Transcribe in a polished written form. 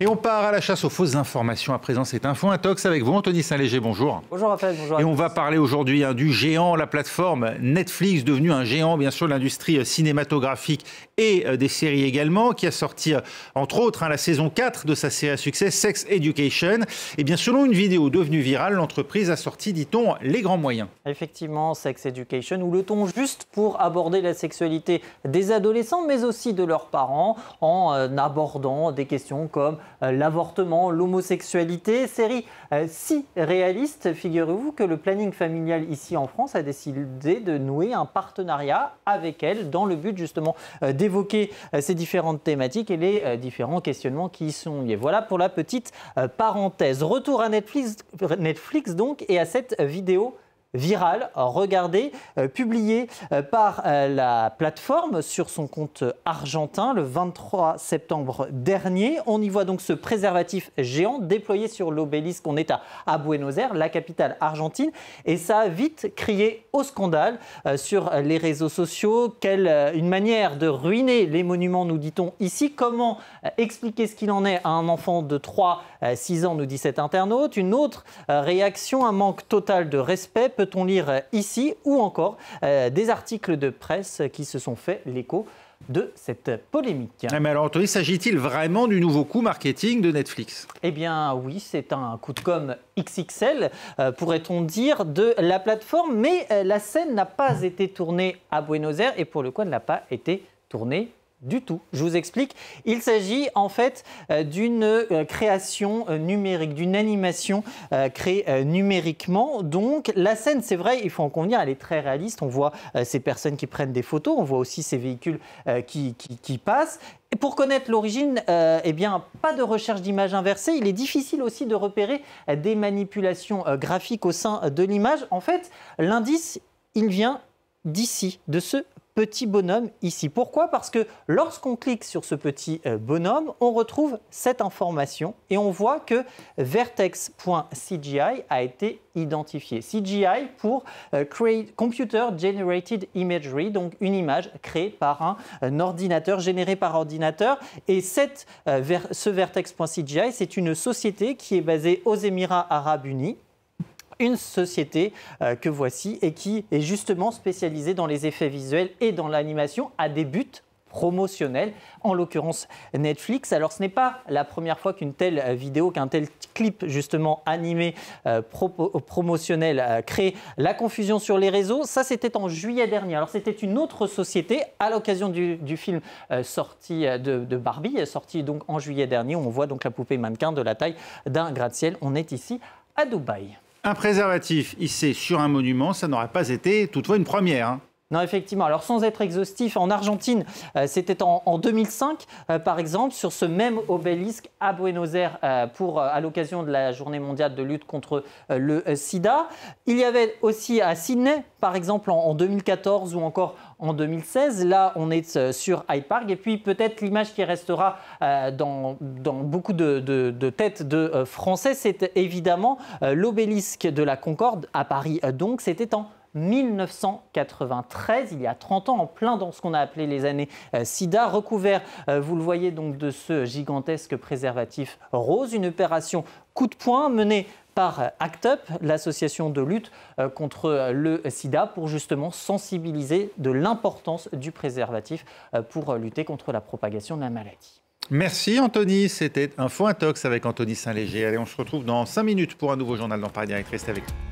Et on part à la chasse aux fausses informations. À présent, c'est Info Intox avec vous, Anthony Saint-Léger. Bonjour. Bonjour Raphaël, bonjour. Et on va parler aujourd'hui du géant, la plateforme Netflix, devenu un géant, bien sûr, de l'industrie cinématographique et des séries également, qui a sorti, entre autres, la saison 4 de sa série à succès, Sex Education. Et bien, selon une vidéo devenue virale, l'entreprise a sorti, dit-on, les grands moyens. Effectivement, Sex Education, ou le ton juste pour aborder la sexualité des adolescents, mais aussi de leurs parents, en abordant des questions comme l'avortement, l'homosexualité. Série si réaliste, figurez-vous que le planning familial ici en France a décidé de nouer un partenariat avec elle dans le but justement d'évoquer ces différentes thématiques et les différents questionnements qui y sont liés. Voilà pour la petite parenthèse. Retour à Netflix donc et à cette vidéo virale, regardez, publié par la plateforme sur son compte argentin le 23 septembre dernier. On y voit donc ce préservatif géant déployé sur l'obélisque. On est à Buenos Aires, la capitale argentine, et ça a vite crié au scandale sur les réseaux sociaux. Une manière de ruiner les monuments, nous dit-on ici. Comment expliquer ce qu'il en est à un enfant de 3-6 ans, nous dit cet internaute. Une autre réaction, un manque total de respect. Peut-on lire ici ou encore des articles de presse qui se sont fait l'écho de cette polémique. Mais alors, Anthony, s'agit-il vraiment du nouveau coup marketing de Netflix? Eh bien oui, c'est un coup de com' XXL, pourrait-on dire, de la plateforme. Mais la scène n'a pas été tournée à Buenos Aires et pour le coup, elle n'a pas été tournée du tout. Je vous explique. Il s'agit en fait d'une création numérique, d'une animation créée numériquement. Donc la scène, c'est vrai, il faut en convenir, elle est très réaliste. On voit ces personnes qui prennent des photos, on voit aussi ces véhicules qui passent. Et pour connaître l'origine, eh bien, pas de recherche d'image inversée. Il est difficile aussi de repérer des manipulations graphiques au sein de l'image. En fait, l'indice, il vient d'ici, de ce petit bonhomme ici. Pourquoi? Parce que lorsqu'on clique sur ce petit bonhomme, on retrouve cette information et on voit que vertex.cgi a été identifié. CGI pour Computer Generated Imagery, donc une image créée par un ordinateur, générée par ordinateur. Et ce vertex.cgi, c'est une société qui est basée aux Émirats Arabes Unis. Une société que voici et qui est justement spécialisée dans les effets visuels et dans l'animation à des buts promotionnels, en l'occurrence Netflix. Alors ce n'est pas la première fois qu'une telle vidéo, qu'un tel clip justement animé promotionnel crée la confusion sur les réseaux. Ça, c'était en juillet dernier. Alors c'était une autre société à l'occasion du film sorti de Barbie, sorti donc en juillet dernier. On voit donc la poupée mannequin de la taille d'un gratte-ciel. On est ici à Dubaï. Un préservatif hissé sur un monument, ça n'aurait pas été toutefois une première. Hein. Non, effectivement. Alors, sans être exhaustif, en Argentine, c'était en 2005, par exemple, sur ce même obélisque à Buenos Aires, à l'occasion de la Journée mondiale de lutte contre le sida. Il y avait aussi à Sydney, par exemple, en 2014 ou encore en 2016. Là, on est sur Hyde Park. Et puis, peut-être l'image qui restera dans beaucoup de têtes de Français, c'est évidemment l'obélisque de la Concorde à Paris. Donc, c'était en 1993, il y a 30 ans, en plein dans ce qu'on a appelé les années sida, recouvert, vous le voyez donc, de ce gigantesque préservatif rose, une opération coup de poing menée par ACT UP, l'association de lutte contre le sida, pour justement sensibiliser de l'importance du préservatif pour lutter contre la propagation de la maladie. Merci Anthony, c'était Info Intox avec Anthony Saint-Léger. Allez, on se retrouve dans 5 minutes pour un nouveau journal dans Paris Direct. Restez avec nous.